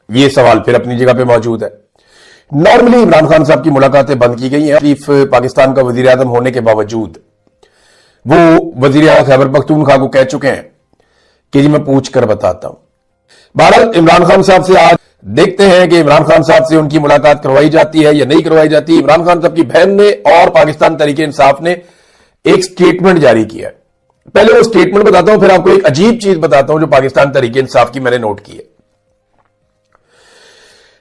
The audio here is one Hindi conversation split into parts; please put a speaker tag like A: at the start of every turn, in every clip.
A: ये सवाल फिर अपनी जगह पे मौजूद है। नॉर्मली इमरान खान साहब की मुलाकातें बंद की गई हैं। शरीफ पाकिस्तान का वजीर आजम होने के बावजूद वो वजीर आजम खैबर पख्तूनख्वा को कह चुके हैं कि जी मैं पूछ कर बताता हूं। बहरहाल इमरान खान साहब से आज देखते हैं कि इमरान खान साहब से उनकी मुलाकात करवाई जाती है या नहीं करवाई जाती। इमरान खान साहब की बहन ने और पाकिस्तान तहरीक इंसाफ ने एक स्टेटमेंट जारी किया है। पहले वो स्टेटमेंट बताता हूं, फिर आपको एक अजीब चीज बताता हूं जो पाकिस्तान तहरीक इंसाफ की मैंने नोट की है।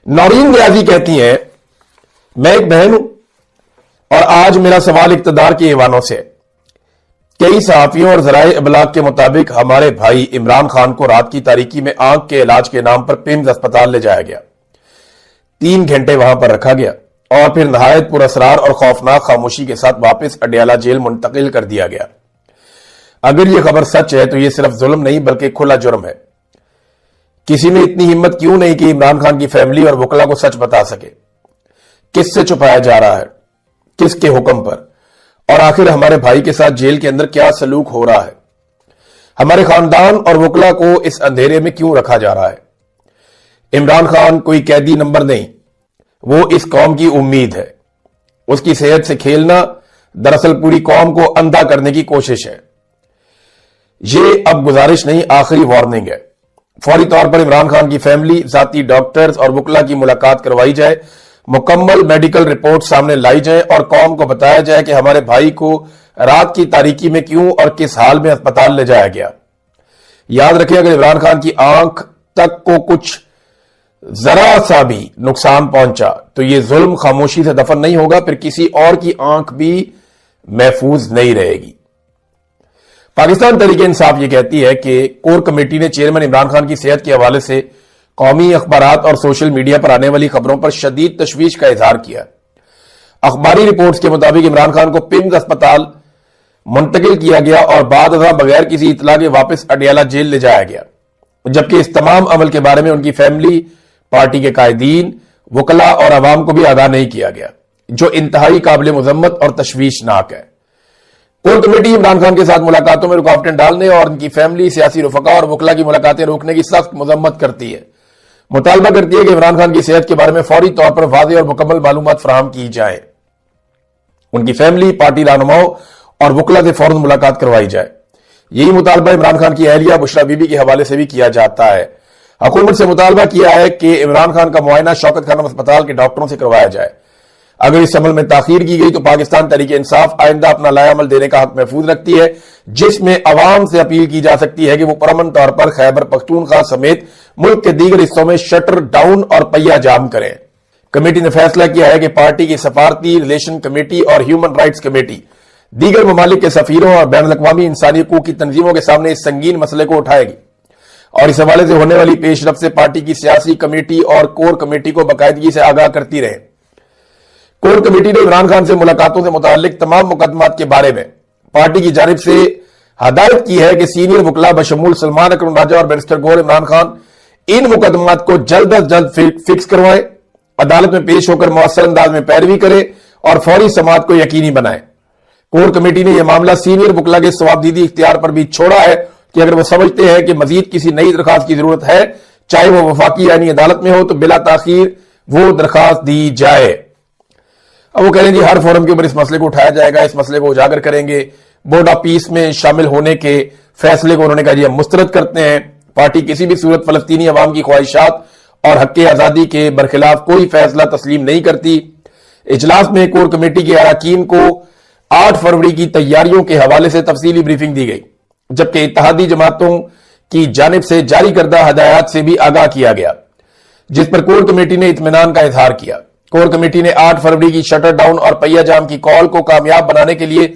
A: नौरीन न्याजी कहती हैं, मैं एक बहन हूं और आज मेरा सवाल इक्तदार के ईवानों से है। कई सहाफियों और जराए इबलाग के मुताबिक हमारे भाई इमरान खान को रात की तारीकी में आंख के इलाज के नाम पर पिम्स अस्पताल ले जाया गया। 3 घंटे वहां पर रखा गया और फिर नहायत पुरअसरार और खौफनाक खामोशी के साथ वापस अडयाला जेल मुंतकिल कर दिया गया। अगर यह खबर सच है तो यह सिर्फ जुल्म नहीं बल्कि खुला जुर्म है। किसी ने इतनी हिम्मत क्यों नहीं कि इमरान खान की फैमिली और वकला को सच बता सके? किससे छुपाया जा रहा है, किसके हुक्म पर, और आखिर हमारे भाई के साथ जेल के अंदर क्या सलूक हो रहा है? हमारे खानदान और वकला को इस अंधेरे में क्यों रखा जा रहा है? इमरान खान कोई कैदी नंबर नहीं, वो इस कौम की उम्मीद है। उसकी सेहत से खेलना दरअसल पूरी कौम को अंधा करने की कोशिश है। ये अब गुजारिश नहीं, आखिरी वार्निंग है। फौरी तौर पर इमरान खान की फैमिली, जाती डॉक्टर्स और वकला की मुलाकात करवाई जाए, मुकम्मल मेडिकल रिपोर्ट सामने लाई जाए और कौम को बताया जाए कि हमारे भाई को रात की तारीकी में क्यों और किस हाल में अस्पताल ले जाया गया। याद रखें, अगर इमरान खान की आंख तक को कुछ जरा सा भी नुकसान पहुंचा तो यह जुल्म खामोशी से दफन नहीं होगा, फिर किसी और की आंख भी महफूज नहीं रहेगी। पाकिस्तान तहरीक इंसाफ यह कहती है कि कोर कमेटी ने चेयरमैन इमरान खान की सेहत के हवाले से कौमी अखबारात और सोशल मीडिया पर आने वाली खबरों पर शदीद तशवीश का इजहार किया। अखबारी रिपोर्ट्स के मुताबिक इमरान खान को पिम्स अस्पताल मुंतकिल किया गया और बाद बगैर किसी इतला के वापस अडयाला जेल ले जाया गया, जबकि इस तमाम अमल के बारे में उनकी फैमिली, पार्टी के कायदीन, वकला और अवाम को भी आगाह नहीं किया गया, जो इंतहाई काबिल मुजम्मत और तशवीशनाक है। कोर कमेटी इमरान खान के साथ मुलाकातों में रुकावटें डालने और उनकी फैमिली, सियासी रुफका और वकला की मुलाकातें रोकने की सख्त मजम्मत करती है। मुतालबा करती है कि इमरान खान की सेहत के बारे में फौरी तौर पर वाज़ेह और मुकम्मल मालूमात फराहम की जाए। उनकी फैमिली, पार्टी रहनुमाओं और वकला से फौरन मुलाकात करवाई जाए। यही मुतालबा इमरान खान की अहलिया बुशरा बीबी के हवाले से भी किया जाता है। हुकूमत से मुतालबा किया है कि इमरान खान का मुआयना शौकत खानम अस्पताल के डॉक्टरों से करवाया जाए। अगर इस अमल में ताखीर की गई तो पाकिस्तान तहरीक इंसाफ आइंदा अपना लायामल देने का हक महफूज रखती है, जिसमें अवाम से अपील की जा सकती है कि वो पुरअमन तौर पर खैबर पख्तूनख्वा समेत मुल्क के दीगर हिस्सों में शटर डाउन और पहिया जाम करें। कमेटी ने फैसला किया है कि पार्टी की सफारती रिलेशन कमेटी और ह्यूमन राइट्स कमेटी दीगर ममालिक के सफीरों और बैन अवी इंसानी हकूक की तंजीमों के सामने इस संगीन मसले को उठाएगी और इस हवाले से होने वाली पेशरफ से पार्टी की सियासी कमेटी और कोर कमेटी को बाकायदगी से आगाह करती रहे। कोर कमेटी ने इमरान खान से मुलाकातों से मुतालिक तमाम मुकदमात के बारे में पार्टी की जानिब से हदायत की है कि सीनियर वकला बशमूल सलमान अकरम राजा और बैरिस्टर गौहर इमरान खान इन मुकदमात को जल्द अज जल्द फिक्स करवाएं, अदालत में पेश होकर मुअस्सर अंदाज में पैरवी करे और फौरी समाअत को यकीनी बनाए। कोर कमेटी ने यह मामला सीनियर वकला के सवाबदीदी इख्तियार पर भी छोड़ा है कि अगर वो समझते हैं कि मजीद किसी नई दरखास्त की जरूरत है, चाहे वो वफाकी यानी अदालत में हो, तो बिला ताखीर वो दरखास्त दी जाए। अब वो कह रहे हैं जी हर फोरम के ऊपर इस मसले को उठाया जाएगा, इस मसले को उजागर करेंगे। बोर्ड ऑफ पीस में शामिल होने के फैसले को उन्होंने कहा जी हम मुस्तरद करते हैं। पार्टी किसी भी सूरत फलस्तीनी अवाम की ख्वाहिशात और हक आजादी के बरखिलाफ कोई फैसला तस्लीम नहीं करती। इजलास में कोर कमेटी के अरकान को 8 फरवरी की तैयारियों के हवाले से तफसीली ब्रीफिंग दी गई, जबकि इत्तेहादी जमातों की जानिब से जारी करदा हदायत से भी आगाह किया गया, जिस पर कोर कमेटी ने इत्मीनान का इजहार किया। कोर कमेटी ने 8 फरवरी की शटर डाउन और पहिया जाम की कॉल को कामयाब बनाने के लिए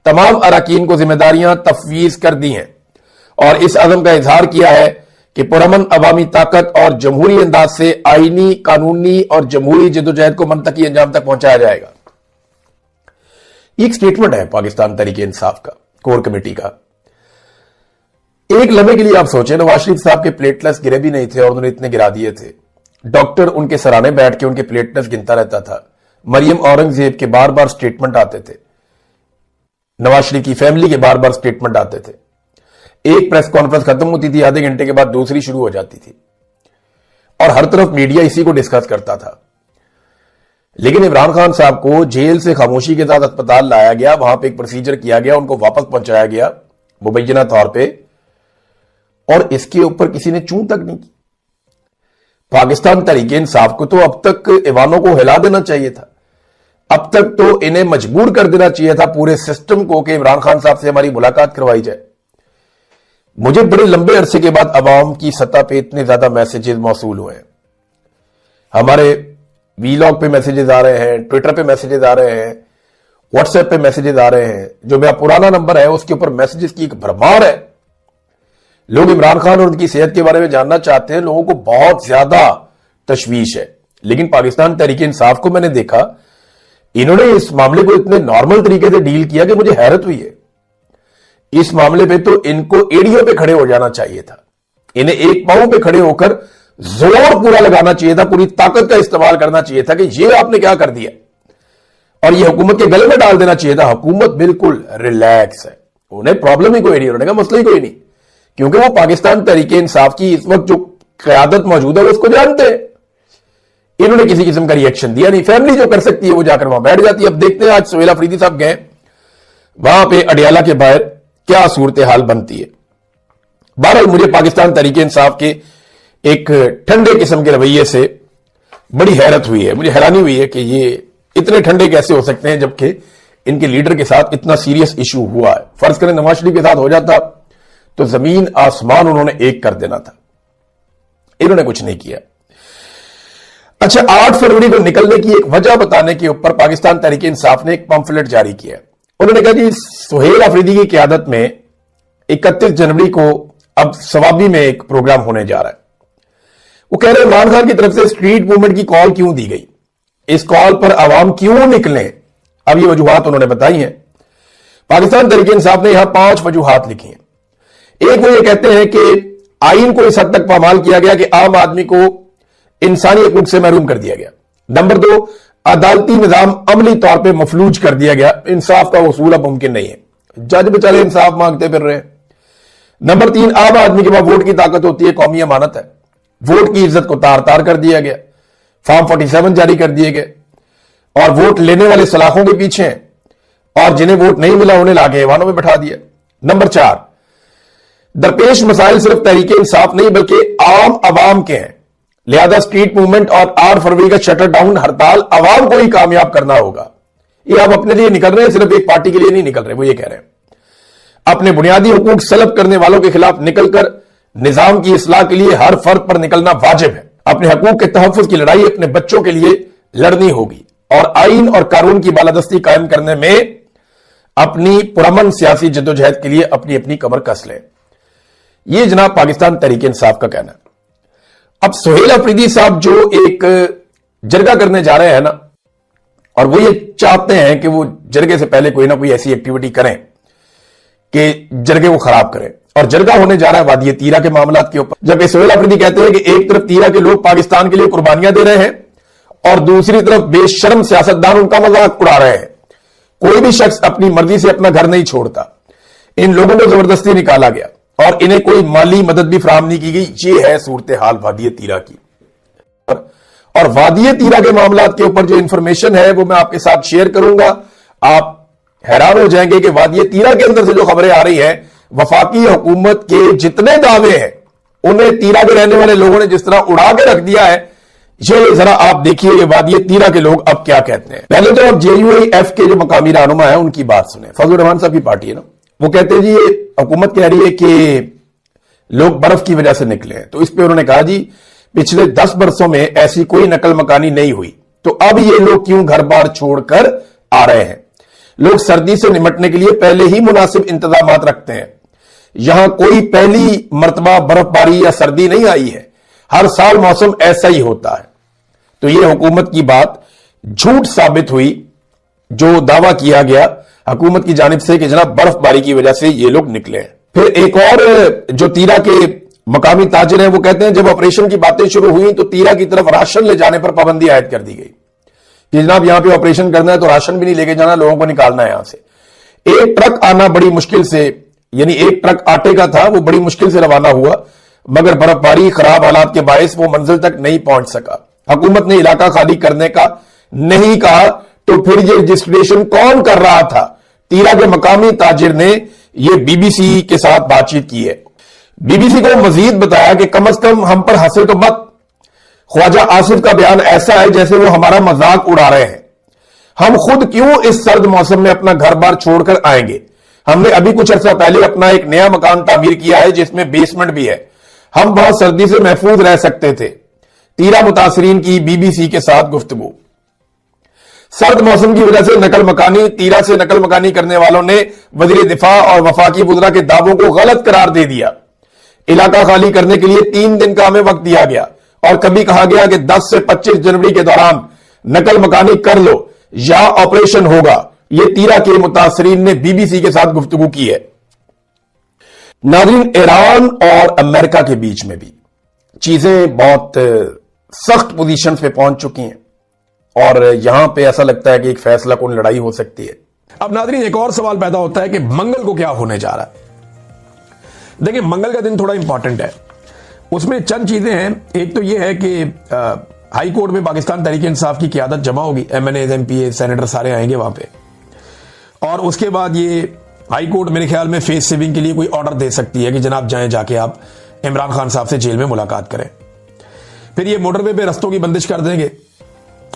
A: तमाम अरकान को जिम्मेदारियां तफवीज कर दी हैं और इस अज़म का इजहार किया है कि पुरअमन अवामी ताकत और जमहूरी अंदाज से आईनी, कानूनी और जमहूरी जदोजहद को मंतकी अंजाम तक पहुंचाया जाएगा। एक स्टेटमेंट है पाकिस्तान तहरीक इंसाफ का, कोर कमेटी का। एक लम्हे के लिए आप सोचें, नवाज शरीफ साहब के प्लेटलेट्स गिरे भी नहीं थे और उन्होंने इतने गिरा दिए थे। डॉक्टर उनके सराहने बैठ के उनके प्लेटलेट्स गिनता रहता था। मरियम औरंगजेब के बार बार स्टेटमेंट आते थे, नवाज शरीफ की फैमिली के बार बार स्टेटमेंट आते थे। एक प्रेस कॉन्फ्रेंस खत्म होती थी, आधे घंटे के बाद दूसरी शुरू हो जाती थी। और हर तरफ मीडिया इसी को डिस्कस करता था। लेकिन इमरान खान साहब को जेल से खामोशी के साथ अस्पताल लाया गया, वहां पे एक प्रोसीजर किया गया, उनको वापस पहुंचाया गया मुबैना तौर पे, और इसके ऊपर किसी ने चूं तक नहीं की। पाकिस्तान तहरीक इंसाफ को तो अब तक ईवानों को हिला देना चाहिए था, अब तक तो इन्हें मजबूर कर देना चाहिए था पूरे सिस्टम को कि इमरान खान साहब से हमारी मुलाकात करवाई जाए। मुझे बड़े लंबे अरसे के बाद अवाम की सतह पे इतने ज्यादा मैसेजेस मौसूल हुए हैं, हमारे वीलॉग पे मैसेजेस आ रहे हैं, ट्विटर पे मैसेजेस आ रहे हैं, व्हाट्सएप पे मैसेजेस आ रहे हैं। जो मेरा पुराना नंबर है उसके ऊपर मैसेजेस की एक भरमार है। लोग इमरान खान और उनकी सेहत के बारे में जानना चाहते हैं, लोगों को बहुत ज्यादा तशवीश है। लेकिन पाकिस्तान तहरीक इंसाफ को मैंने देखा, इन्होंने इस मामले को इतने नॉर्मल तरीके से डील किया कि मुझे हैरत हुई है। इस मामले पे तो इनको एड़ियों पे खड़े हो जाना चाहिए था, इन्हें एक पांव पे खड़े होकर जोर पूरा लगाना चाहिए था, पूरी ताकत का इस्तेमाल करना चाहिए था कि ये आपने क्या कर दिया, और ये हुकूमत के गले में डाल देना चाहिए था। हुकूमत बिल्कुल रिलैक्स है, उन्हें प्रॉब्लम ही कोई नहीं, उन्होंने कहा मसला ही कोई नहीं, क्योंकि वो पाकिस्तान तहरीक इंसाफ की इस वक्त जो क़यादत मौजूद है वो उसको जानते हैं। इन्होंने किसी किस्म का रिएक्शन दिया नहीं। फैमिली जो कर सकती है वो जाकर वहां बैठ जाती है। अब देखते हैं आज सुहेल अफरीदी साहब गए, वहां पे अडियाला के बाहर क्या सूरत हाल बनती है। बहरहाल मुझे पाकिस्तान तहरीक इंसाफ के एक ठंडे किस्म के रवैये से बड़ी हैरत हुई है, मुझे हैरानी हुई है कि ये इतने ठंडे कैसे हो सकते हैं जबकि इनके लीडर के साथ इतना सीरियस इशू हुआ है। फर्ज करें नवाज शरीफ के साथ हो जाता तो जमीन आसमान उन्होंने एक कर देना था, इन्होंने कुछ नहीं किया। अच्छा, 8 फरवरी को निकलने की एक वजह बताने के ऊपर पाकिस्तान तहरीक इंसाफ ने एक पंफलेट जारी किया। उन्होंने कहा कि सुहेल अफरीदी की क़यादत में 31 जनवरी को अब सवाबी में एक प्रोग्राम होने जा रहा है। वो कह रहे हैं इमरान खान की तरफ से स्ट्रीट मूवमेंट की कॉल क्यों दी गई, इस कॉल पर आवाम क्यों निकले। अब ये वजूहात उन्होंने बताई हैं। पाकिस्तान तहरीक इंसाफ ने यहां 5 वजूहात लिखी हैं। एक, वो ये कहते हैं कि आइन को इस हद तक पामाल किया गया कि आम आदमी को इंसानी हकूक से महरूम कर दिया गया। नंबर 2, अदालती निजाम अमली तौर पर मफलूज कर दिया गया, इंसाफ का वसूल अब मुमकिन नहीं है, जज बेचारे इंसाफ मांगते फिर रहे हैं। नंबर 3, आम आदमी के पास वोट की ताकत होती है, कौमी अमानत है, वोट की इज्जत को तार तार कर दिया गया, फॉर्म 47 जारी कर दिए गए और वोट लेने वाले सलाखों के पीछे हैं और जिन्हें वोट नहीं मिला उन्हें लाके ऐवानों में बैठा दिया। नंबर 4, दरपेश मसाइल सिर्फ तहरीक इंसाफ नहीं बल्कि आम अवाम के हैं, लिहाजा स्ट्रीट मूवमेंट और 8 फरवरी का शटर डाउन हड़ताल अवाम को ही कामयाब करना होगा। ये आप अपने लिए निकल रहे हैं, सिर्फ एक पार्टी के लिए नहीं निकल रहे। वो ये कह रहे हैं अपने बुनियादी हुकूक सलब करने वालों के खिलाफ निकलकर निजाम की इस्लाह के लिए हर फर्द पर निकलना वाजिब है। अपने हकूक के तहफ्फुज की लड़ाई अपने बच्चों के लिए लड़नी होगी और आइन और कानून की बालादस्ती कायम करने में अपनी पुरअमन सियासी जद्दोजहद के लिए अपनी अपनी कमर कस लें। यह जनाब पाकिस्तान तहरीक इंसाफ का कहना है। अब सुहेल अफरीदी साहब जो एक जरगा करने जा रहे हैं ना, और वो ये चाहते हैं कि वो जरगे से पहले कोई ना कोई ऐसी एक्टिविटी करें कि जरगे को खराब करें, और जरगा होने जा रहा है वादी तीरा के मामला के ऊपर। जबकि सुहेल अफरीदी कहते हैं कि एक तरफ तीरा के लोग पाकिस्तान के लिए कुर्बानियां दे रहे हैं और दूसरी तरफ बेशर्म सियासतदान उनका मजाक उड़ा रहे हैं। कोई भी शख्स अपनी मर्जी से अपना घर नहीं छोड़ता, इन लोगों को जबरदस्ती निकाला गया और इन्हें कोई माली मदद भी फराहम नहीं की गई। ये है सूरत हाल वादी तीरा की। और वादी तीरा के मामला के ऊपर जो इंफॉर्मेशन है वो मैं आपके साथ शेयर करूंगा। आप हैरान हो जाएंगे कि वादी तीरा के अंदर से जो खबरें आ रही हैं, वफाकी हुकूमत के जितने दावे हैं उन्हें तीरा के रहने वाले लोगों ने जिस तरह उड़ा के रख दिया है, ये जरा आप देखिए ये वादी तीरा के लोग अब क्या कहते हैं। पहले तो अब JUIF के जो मकामी रहनुमा है उनकी बात सुने। फजलुर रहमान साहब की पार्टी है ना, वो कहते हैं जी ये हुकूमत कह रही है कि लोग बर्फ की वजह से निकले हैं। तो इस पे उन्होंने कहा जी पिछले 10 बरसों में ऐसी कोई नकल मकानी नहीं हुई, तो अब ये लोग क्यों घर बार छोड़कर आ रहे हैं। लोग सर्दी से निपटने के लिए पहले ही मुनासिब इंतजाम रखते हैं। यहां कोई पहली मर्तबा बर्फबारी या सर्दी नहीं आई है, हर साल मौसम ऐसा ही होता है। तो यह हुकूमत की बात झूठ साबित हुई जो दावा किया गया हुकूमत की जानिब से कि जनाब बर्फबारी की वजह से ये लोग निकले हैं। फिर एक और जो तीरा के मकामी ताजिर हैं वो कहते हैं जब ऑपरेशन की बातें शुरू हुई तो तीरा की तरफ राशन ले जाने पर पाबंदी आयद कर दी गई कि जनाब यहां पे ऑपरेशन करना है तो राशन भी नहीं लेके जाना, लोगों को निकालना है यहां से। एक ट्रक आना बड़ी मुश्किल से, यानी एक ट्रक आटे का था वो बड़ी मुश्किल से रवाना हुआ। मगर बर्फबारी खराब हालात के बायस वो मंजिल तक नहीं पहुंच सका। हुकूमत ने इलाका खाली करने का नहीं कहा तो फिर ये रजिस्ट्रेशन कौन कर रहा था? तीरा के मकामी ताजिर ने यह बीबीसी के साथ बातचीत की है। बीबीसी को मजीद बताया कि कम से कम हम पर हंसे तो मत। ख्वाजा आसिफ का बयान ऐसा है जैसे वो हमारा मजाक उड़ा रहे हैं। हम खुद क्यों इस सर्द मौसम में अपना घर बार छोड़कर आएंगे? हमने अभी कुछ अर्सा पहले अपना एक नया मकान तामीर किया है जिसमें बेसमेंट भी है। हम बहुत सर्दी से महफूज रह सकते थे। तीरा मुतासरीन की बीबीसी के साथ गुफ्तगू। सर्द मौसम की वजह से नकल मकानी तीरा से नकल मकानी करने वालों ने वजीर दिफा और वफाकी वुज़रा के दावों को गलत करार दे दिया। इलाका खाली करने के लिए 3 दिन का हमें वक्त दिया गया और कभी कहा गया कि 10 से 25 जनवरी के दौरान नकल मकानी कर लो या ऑपरेशन होगा। यह तीरा के मुतासरीन ने बीबीसी के साथ गुफ्तगू की है। नाज़रीन, ईरान और अमेरिका के बीच में भी चीजें बहुत सख्त पोजीशन पे पहुंच चुकी हैं और यहां पे ऐसा लगता है कि एक फैसला कौन लड़ाई हो सकती है।
B: अब नाज़रीन, एक और सवाल पैदा होता है कि मंगल को क्या होने जा रहा है। देखिए, मंगल का दिन थोड़ा इंपॉर्टेंट है। उसमें चंद चीजें हैं। एक तो यह है कि हाई कोर्ट में पाकिस्तान तहरीक इंसाफ की क़यादत जमा होगी। MNAs, MPA, सेनेटर सारे आएंगे वहां पे और उसके बाद ये हाई कोर्ट मेरे ख्याल में फेस सेविंग के लिए कोई ऑर्डर दे सकती है कि जनाब जाएं, जाके आप इमरान खान साहब से जेल में मुलाकात करें। फिर ये मोटरवे पे रस्तों की बंदिश कर देंगे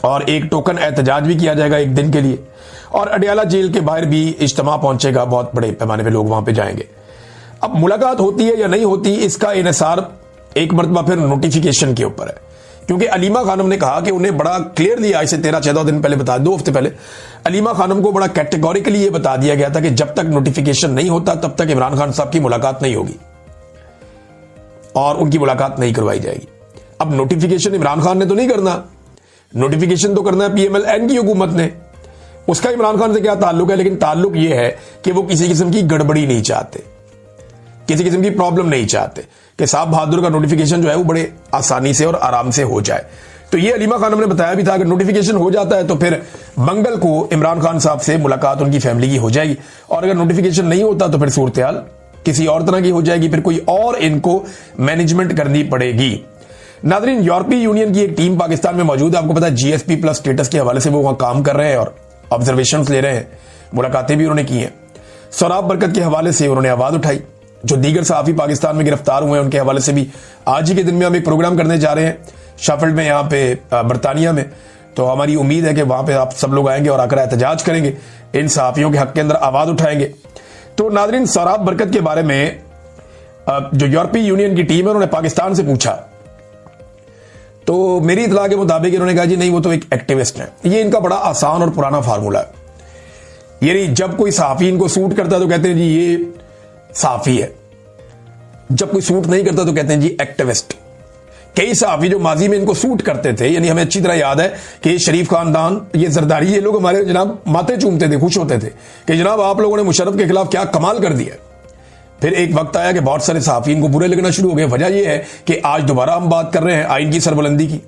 B: और एक टोकन एहतजाज भी किया जाएगा 1 दिन के लिए और अडियाला जेल के बाहर भी इज्तिमा पहुंचेगा। बहुत बड़े पैमाने पे लोग वहां पे जाएंगे। अब मुलाकात होती है या नहीं होती, इसका इन्हिसार एक मरतबा फिर नोटिफिकेशन के ऊपर है, क्योंकि अलीमा खानम ने कहा कि उन्हें बड़ा क्लियरली आज से 13-14 दिन पहले बता, 2 हफ्ते पहले अलीमा खानम को बड़ा कैटेगोरिकली ये बता दिया गया था कि जब तक नोटिफिकेशन नहीं होता तब तक इमरान खान साहब की मुलाकात नहीं होगी और उनकी मुलाकात नहीं करवाई जाएगी। अब नोटिफिकेशन इमरान खान ने तो नहीं करना, नोटिफिकेशन तो करना है PMLN की हुकूमत ने। उसका इमरान खान से क्या ताल्लुक है? लेकिन ताल्लुक यह है कि वो किसी किस्म की गड़बड़ी नहीं चाहते, किसी किस्म की प्रॉब्लम नहीं चाहते कि साहब बहादुर का नोटिफिकेशन जो है वो बड़े आसानी से और आराम से हो जाए। तो ये अलीमा खानम ने बताया भी था कि नोटिफिकेशन हो जाता है तो फिर मंगल को इमरान खान साहब से मुलाकात उनकी फैमिली की हो जाएगी और अगर नोटिफिकेशन नहीं होता तो फिर सूरत हाल किसी और तरह की हो जाएगी, फिर कोई और इनको मैनेजमेंट करनी पड़ेगी। नाज़रीन, यूरोपीय यूनियन की एक टीम पाकिस्तान में मौजूद है। आपको पता है GSP+ स्टेटस के हवाले से वो वहां काम कर रहे हैं और ऑब्जर्वेशंस ले रहे हैं, मुलाकातें भी उन्होंने की हैं। सोराब बरकत के हवाले से उन्होंने आवाज उठाई। जो दीगर सहाफी पाकिस्तान में गिरफ्तार हुए हैं उनके हवाले से भी आज ही के दिन में हम एक प्रोग्राम करने जा रहे हैं शाफिल्ड में, यहाँ पे बरतानिया में। तो हमारी उम्मीद है कि वहां पे आप सब लोग आएंगे और आकर एहतजाज करेंगे, इन सहाफियों के हक के अंदर आवाज उठाएंगे। तो नाज़रीन, सोराब बरकत के बारे में जो यूरोपीय यूनियन की टीम है उन्होंने पाकिस्तान से पूछा तो मेरी इतला के मुताबिक इन्होंने कहा जी नहीं, वो तो एक एक्टिविस्ट है। ये इनका बड़ा आसान और पुराना फार्मूला है। यानी जब कोई सहाफी इनको सूट करता है तो कहते हैं जी ये सहाफी है, जब कोई सूट नहीं करता तो कहते हैं जी एक्टिविस्ट। कई सहाफी जो माजी में इनको सूट करते थे, यानी हमें अच्छी तरह याद है कि शरीफ खानदान, ये जरदारी, ये लोग हमारे जनाब माथे चूमते थे, खुश होते थे कि जनाब आप लोगों ने मुशर्रफ के खिलाफ क्या कमाल कर दिया। फिर एक वक्त आया कि बहुत सारे सहाफी इनको बुरे लगना शुरू हो गए। वजह यह है कि आज दोबारा हम बात कर रहे हैं आइन की सरबुलंदी की,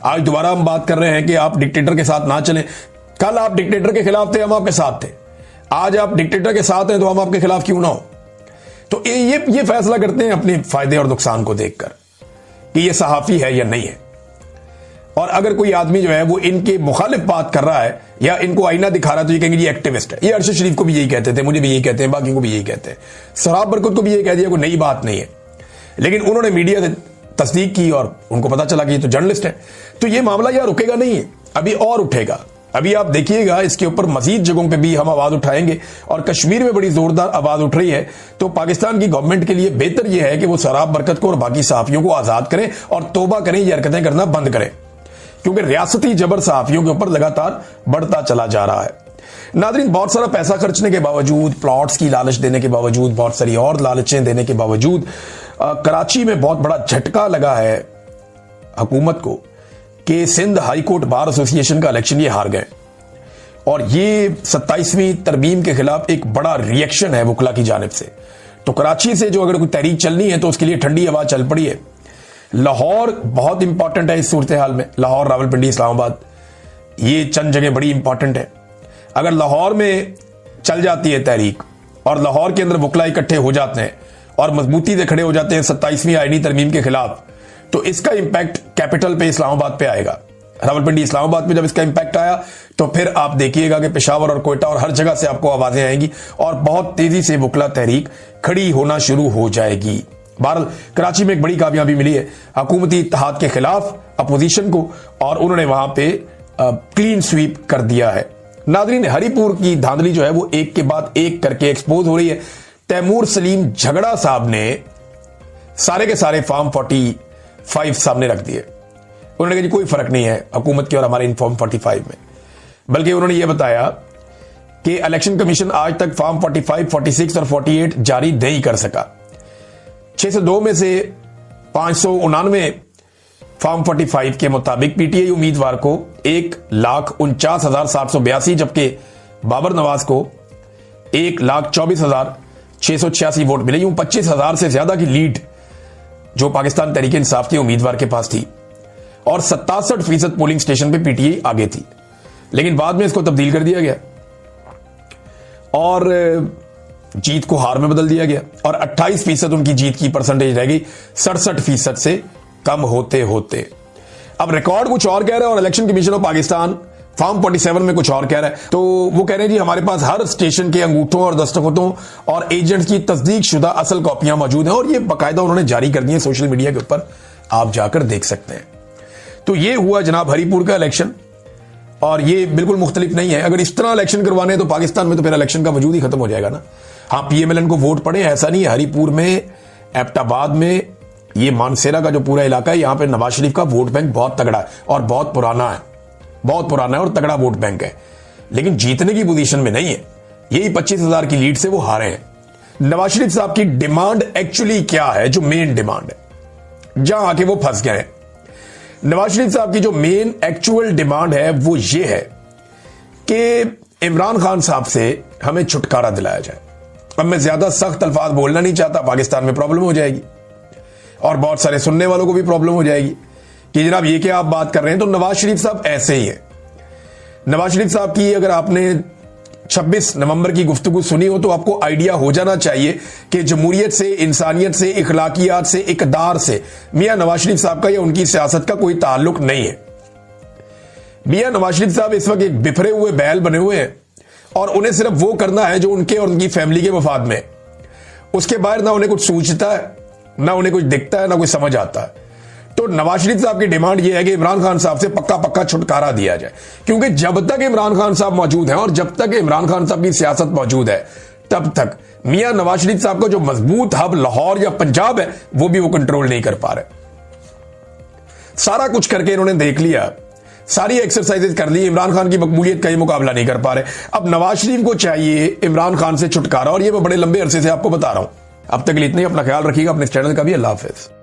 B: आज दोबारा हम बात कर रहे हैं कि आप डिक्टेटर के साथ ना चलें। कल आप डिक्टेटर के खिलाफ थे, हम आपके साथ थे। आज आप डिक्टेटर के साथ हैं तो हम आपके खिलाफ क्यों ना हो। तो ये फैसला करते हैं अपने फायदे और नुकसान को देखकर कि ये सहाफी है या नहीं है। और अगर कोई आदमी जो है वो इनके मुखालिफ बात कर रहा है या इनको आईना दिखा रहा है तो ये कहेंगे ये एक्टिविस्ट है। ये अरशद शरीफ को भी यही कहते थे, मुझे भी यही कहते हैं, बाकी को भी यही कहते हैं। सोराब बरकत को भी यही कह दिया, कोई नई बात नहीं है। लेकिन उन्होंने मीडिया से तस्दीक की और उनको पता चला कि ये तो जर्नलिस्ट है। तो ये मामला यार रुकेगा नहीं है, अभी और उठेगा। अभी आप देखिएगा इसके ऊपर मजीद जगहों पे भी हम आवाज उठाएंगे और कश्मीर में बड़ी जोरदार आवाज उठ रही है। तो पाकिस्तान की गवर्नमेंट के लिए बेहतर यह है कि वो सोराब बरकत को और बाकी सहाफियों को आजाद करें और तौबा करें, ये हरकतें करना बंद करें, क्योंकि रियासती जबर सहाफियों के ऊपर लगातार बढ़ता चला जा रहा है। नाज़रीन, बहुत सारा पैसा खर्चने के बावजूद, प्लॉट्स की लालच देने के बावजूद, बहुत सारी और लालचें देने के बावजूद कराची में बहुत बड़ा झटका लगा है हुकूमत को कि Sindh high court bar association का इलेक्शन ये हार गए और ये 27वीं तरमीम के खिलाफ एक बड़ा रिएक्शन है वकला की जानिब से। तो कराची से जो अगर कोई तहरीक चलनी है तो उसके लिए ठंडी हवा चल पड़ी है। लाहौर बहुत इंपॉर्टेंट है इस सूरत हाल में, लाहौर, रावलपिंडी, इस्लामाबाद, ये चंद जगह बड़ी इंपॉर्टेंट है। अगर लाहौर में चल जाती है तहरीक और लाहौर के अंदर वकला इकट्ठे हो जाते हैं और मजबूती से खड़े हो जाते हैं 27वीं आईनी तरमीम के खिलाफ, तो इसका इंपैक्ट कैपिटल पे इस्लामाबाद पे आएगा। रावलपिंडी इस्लामाबाद में जब इसका इंपैक्ट आया तो फिर आप देखिएगा कि पेशावर और कोयटा और हर जगह से आपको आवाजें आएंगी और बहुत तेजी से वकला तहरीक खड़ी होना शुरू हो जाएगी। बहरहाल कराची में एक बड़ी कामयाबी मिली है हुकूमती इत्तेहाद के खिलाफ अपोजिशन को, और उन्होंने वहां पे क्लीन स्वीप कर दिया है। नाज़रीन, हरीपुर की धांधली जो है वो एक के बाद एक करके एक्सपोज हो रही है। तैमूर सलीम झगड़ा साहब ने सारे के सारे फॉर्म 45 सामने रख दिए। उन्होंने कहा जी कोई फर्क नहीं है हुकूमत के और हमारे इन फॉर्म 45 में, बल्कि उन्होंने यह बताया कि इलेक्शन कमीशन आज तक फॉर्म 45, 46 और 48 जारी नहीं कर सका। 602 में से 599 फॉर्म 45 के मुताबिक पीटीआई उम्मीदवार को 1,49,782, जबकि बाबर नवाज को 1,24,686 वोट मिले। यूं 25,000 से ज्यादा की लीड जो पाकिस्तान तहरीक इंसाफ के उम्मीदवार के पास थी, और 67% पोलिंग स्टेशन पे पीटीआई आगे थी। लेकिन बाद में इसको तब्दील कर दिया गया और जीत को हार में बदल दिया गया, और 28% उनकी जीत की परसेंटेज रह गई 67% से कम होते होते। अब रिकॉर्ड कुछ और कह रहा है और election commission of Pakistan form 47 में कुछ और कह रहा है। तो वो कह रहे हैं जी हमारे पास हर स्टेशन के अंगूठों और दस्तखतों और एजेंट्स की तस्दीक शुदा असल कॉपियां मौजूद हैं, और ये बाकायदा उन्होंने जारी कर दी है सोशल मीडिया के ऊपर, आप जाकर देख सकते हैं। तो ये हुआ जनाब हरीपुर का इलेक्शन, और ये बिल्कुल मुख्तलिफ नहीं है। अगर इस तरह इलेक्शन करवाने हैं तो पाकिस्तान में तो फिर इलेक्शन का वजूद ही खत्म हो जाएगा ना। हाँ, पीएमएलएन को वोट पड़े, ऐसा नहीं है। हरीपुर में, एबटाबाद में, ये मानसेरा का जो पूरा इलाका है, यहां पे नवाज शरीफ का वोट बैंक बहुत तगड़ा है और बहुत पुराना है, बहुत पुराना है और तगड़ा वोट बैंक है, लेकिन जीतने की पोजीशन में नहीं है। यही 25,000 की लीड से वो हारे हैं। नवाज शरीफ साहब की डिमांड एक्चुअली क्या है, जो मेन डिमांड है, जहां आके वो फंस गए हैं। नवाज शरीफ साहब की जो मेन एक्चुअल डिमांड है वो ये है कि इमरान खान साहब से हमें छुटकारा दिलाया जाए। अब मैं ज्यादा सख्त अल्फाज बोलना नहीं चाहता, पाकिस्तान में प्रॉब्लम हो जाएगी और बहुत सारे सुनने वालों को भी प्रॉब्लम हो जाएगी कि जनाब ये क्या आप बात कर रहे हैं। तो नवाज शरीफ साहब ऐसे ही है। नवाज शरीफ साहब की अगर आपने 26 नवंबर की गुफ्तगू सुनी हो तो आपको आइडिया हो जाना चाहिए कि जमहूरियत से, इंसानियत से, इखलाकियात से, इकदार से मियां नवाज शरीफ साहब का या उनकी सियासत का कोई ताल्लुक नहीं है। मियां नवाज शरीफ साहब इस वक्त एक बिफरे हुए बैल बने हुए हैं और उन्हें सिर्फ वो करना है जो उनके और उनकी फैमिली के मफाद में। उसके बाहर ना उन्हें कुछ सूझता है, ना उन्हें कुछ दिखता है, ना कुछ समझ आता है। तो नवाज शरीफ साहब की डिमांड यह है कि इमरान खान साहब से पक्का पक्का छुटकारा दिया जाए, क्योंकि जब तक इमरान खान साहब मौजूद हैं और जब तक इमरान खान साहब की सियासत मौजूद है, तब तक मियां नवाज शरीफ साहब का जो मजबूत हब लाहौर या पंजाब है वो भी वो कंट्रोल नहीं कर पा रहे। सारा कुछ करके इन्होंने देख लिया, सारी एक्सरसाइजेज कर ली, इमरान खान की मकबूलियत का ही मुकाबला नहीं कर पा रहे। अब नवाज शरीफ को चाहिए इमरान खान से छुटकारा, और ये मैं बड़े लंबे अरसे से आपको बता रहा हूं। अब तक इतना ही, अपना ख्याल रखिएगा, अपने चैनल का भी। अल्लाह हाफिज।